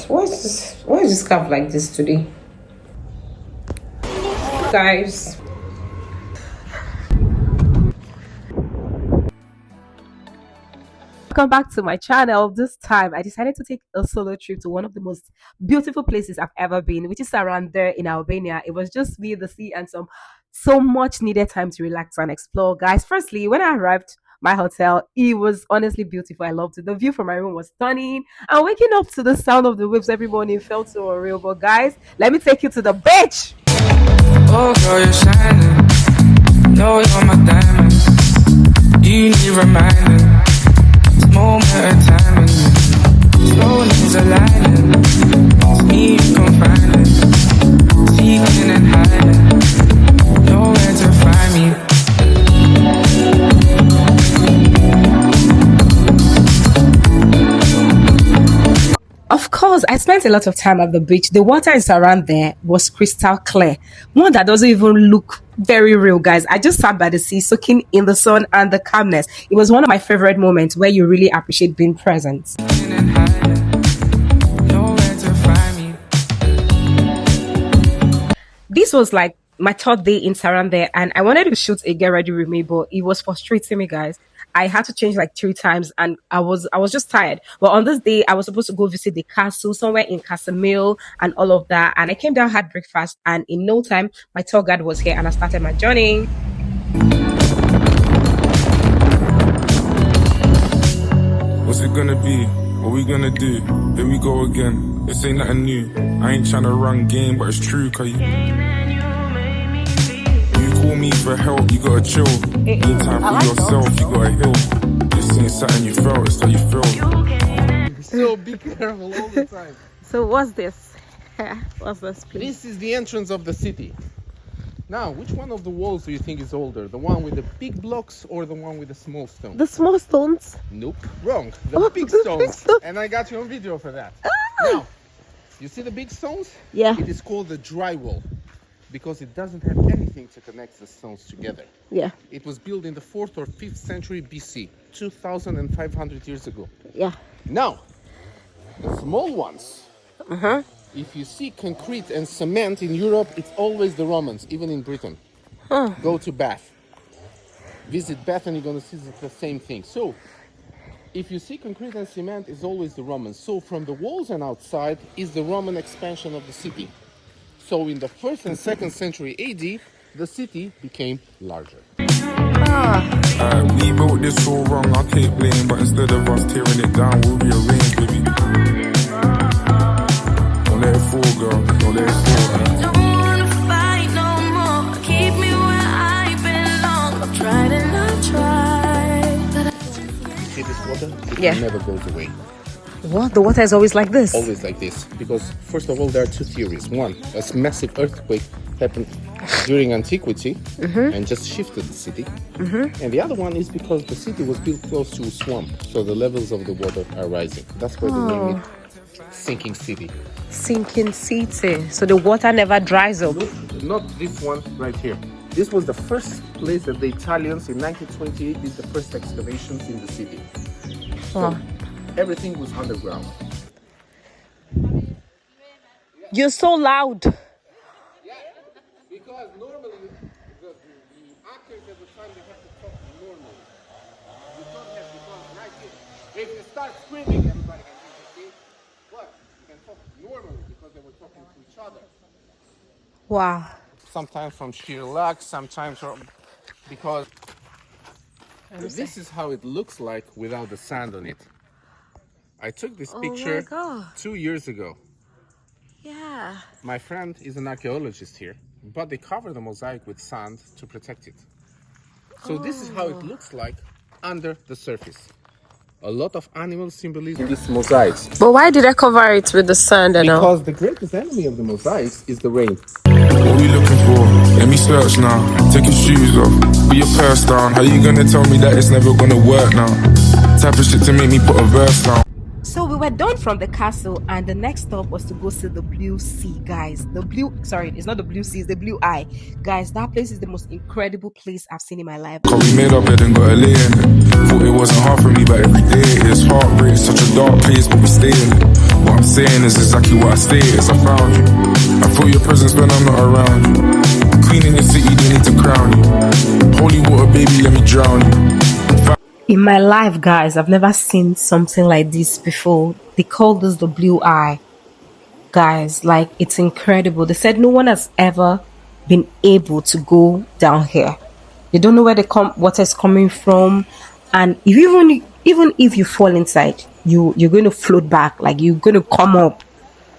Why is this scarf like this today? Guys. Welcome back to my channel. This time I decided to take a solo trip to one of the most beautiful places I've ever been, which is Sarandë in Albania. It was just me, the sea, and so much needed time to relax and explore. Guys, firstly, when I arrived my hotel, it was honestly beautiful. I loved it. The view from my room was stunning, and waking up to the sound of the waves every morning felt so unreal. But guys, let me take you to the beach. Oh girl, you're shining. No, you're my diamond. You need reminding. Moment of time, slow things aligning. It's me you can find it. Seeking and hiding. Nowhere to find me. Of course, I spent a lot of time at the beach. The water is around there was crystal clear. One that doesn't even look very real, guys. I just sat by the sea, soaking in the sun and the calmness. It was one of my favorite moments where you really appreciate being present. This was like my third day in Sarandë, and I wanted to shoot a get ready with me, but it was frustrating me, guys. I had to change like 3 times, and I was just tired. But on this day, I was supposed to go visit the castle somewhere in Castle and all of that. And I came down, had breakfast, and in no time, my tour guide was here, and I started my journey. What's it gonna be? What we gonna do? Here we go again. This ain't nothing new. I ain't trying to run game, but it's true, cause you call me for help, you gotta chill. Need time for yourself, you gotta heal. This ain't something you felt, it's how you feel. So be careful all the time. So what's this? What's this, please? This is the entrance of the city. Now, which one of the walls do you think is older? The one with the big blocks or the one with the small stones? The small stones? Nope, wrong. The big stones. And I got you on video for that. Now, you see the big stones? Yeah. It is called the dry wall because it doesn't have anything to connect the stones together. Yeah. It was built in the 4th or 5th century BC, 2,500 years ago. Yeah. Now, the small ones. If you see concrete and cement in Europe, it's always the Romans, even in Britain. Go to Bath. Visit Bath and you're going to see the same thing. So, if you see concrete and cement, it's always the Romans. So, from the walls and outside is the Roman expansion of the city. So, in the 1st and 2nd century AD, the city became larger. We built this all wrong, I can't blame, but instead of us tearing it down, we'll rearrange, baby. Don't let it fall, girl. Don't let it fall. Don't wanna fight no more. Keep me where I belong. I've tried and I've tried. See this water? It Yeah. never goes away. What? The water is always like this? Always like this. Because, first of all, there are 2 theories. One, a massive earthquake happened during antiquity and just shifted the city. And the other one is because the city was built close to a swamp, so the levels of the water are rising. That's why they name it sinking city. Sinking city. So the water never dries up. Not this one right here. This was the first place that the Italians in 1928 did the first excavations in the city. So everything was underground. You're so loud. Yeah, because normally the actors at the time, they have to talk normally. You don't have to talk like this. If you start screaming, everybody can see. What? You can talk normally because they were talking to each other. Wow. Sometimes from sheer luck, sometimes from because this is how it looks like without the sand on it. I took this picture 2 years ago. Yeah. My friend is an archaeologist here, but they cover the mosaic with sand to protect it. So this is how it looks like under the surface. A lot of animal symbolism in these mosaics. But why did I cover it with the sand and all? Because the greatest enemy of the mosaics is the rain. What we looking for? Let me search now. Take your shoes off, put your purse down. How you gonna tell me that it's never gonna work now? Type of shit to make me put a verse down. So we were done from the castle, and the next stop was to go see the blue sea, guys. It's not the blue sea, it's the blue eye. Guys, that place is the most incredible place I've seen in my life. Cause we made our bed and got a lay in it. Thought it wasn't hard for me, but every day it's heartbreak. Such a dark place, but we stay in it. What I'm saying is exactly what I stated as I found you. I feel your presence when I'm not around you. Queen in the city, they need to crown you. Holy water, baby, let me drown you. In my life, guys, I've never seen something like this before. They call this the blue eye. Guys, like it's incredible. They said no one has ever been able to go down here. They don't know where the water is coming from, and if even if you fall inside, you're going to float back. Like you're going to come up.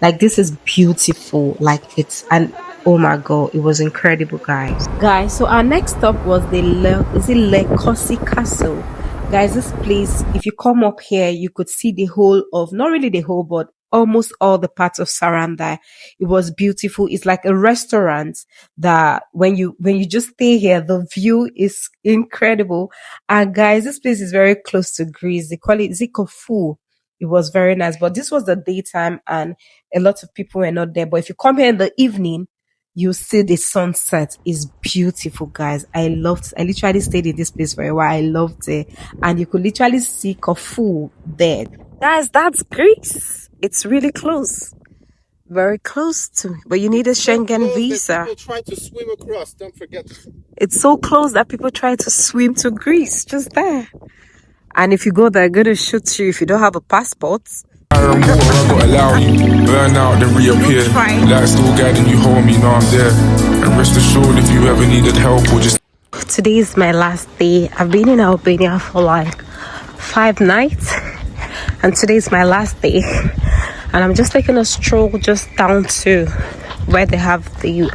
Like this is beautiful. Like it's and oh my god, it was incredible, guys. Guys, so our next stop was the Lekursi Castle. Guys, this place, if you come up here, you could see the whole of, not really the whole, but almost all the parts of Sarandë. It was beautiful. It's like a restaurant that when you just stay here, the view is incredible. And guys, this place is very close to Greece. They call it Zikofu. It was very nice, but this was the daytime and a lot of people were not there. But if you come here in the evening, you see the sunset is beautiful, guys. I literally stayed in this place for a while. I loved it. And you could literally see Corfu there. Guys, that's Greece. It's really close. Very close to me. But you need a Schengen visa. People try to swim across, don't forget. It's so close that people try to swim to Greece, just there. And if you go there, they're going to shoot you if you don't have a passport. Fire and water, I gotta allow you. Burn out, then reappear. Light still guiding you home, you know I'm there. And rest assured, if you ever needed help or just. Today is my last day. I've been in Albania for like 5 nights, and today is my last day. And I'm just taking a stroll just down to where they have the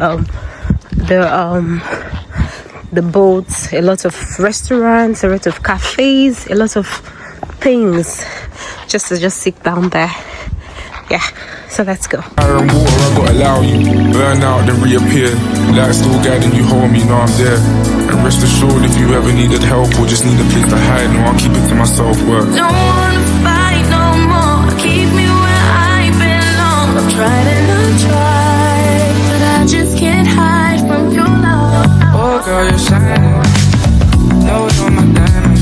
boats, a lot of restaurants, a lot of cafes, a lot of things just to sit down there. Yeah, so let's go. Fire and water, I gotta allow you. Burn out, then reappear. Light still guiding you home, you know I'm there. And rest assured, if you ever needed help or just need a place to hide, no, I'll keep it to myself. Work. Don't wanna fight no more. Keep me where I belong. I've tried and I've tried, but I just can't hide from your love. Oh girl, you're shining. No, you're my diamond.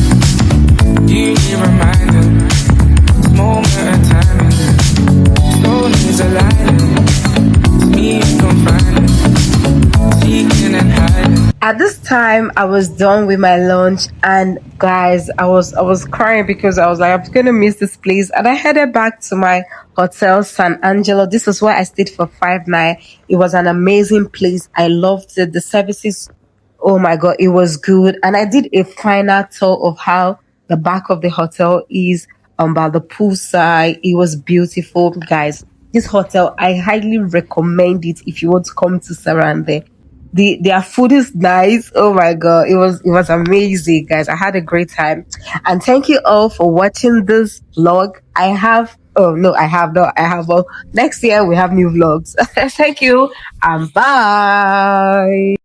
You need reminding. This moment in time. Slow needs a light. It's me confining. Seeking and hiding. At this time, I was done with my lunch, and guys, I was crying because I was like, I'm gonna miss this place. And I headed back to my hotel, San Angelo. This was where I stayed for 5 nights. It was an amazing place. I loved it. The services, oh my god, it was good. And I did a final tour of how the back of the hotel is by the poolside. It was beautiful, guys. This hotel, I highly recommend it if you want to come to Sarandë. Their food is nice. Oh my god, it was amazing, guys. I had a great time, and thank you all for watching this vlog. I have next year we have new vlogs. Thank you and bye.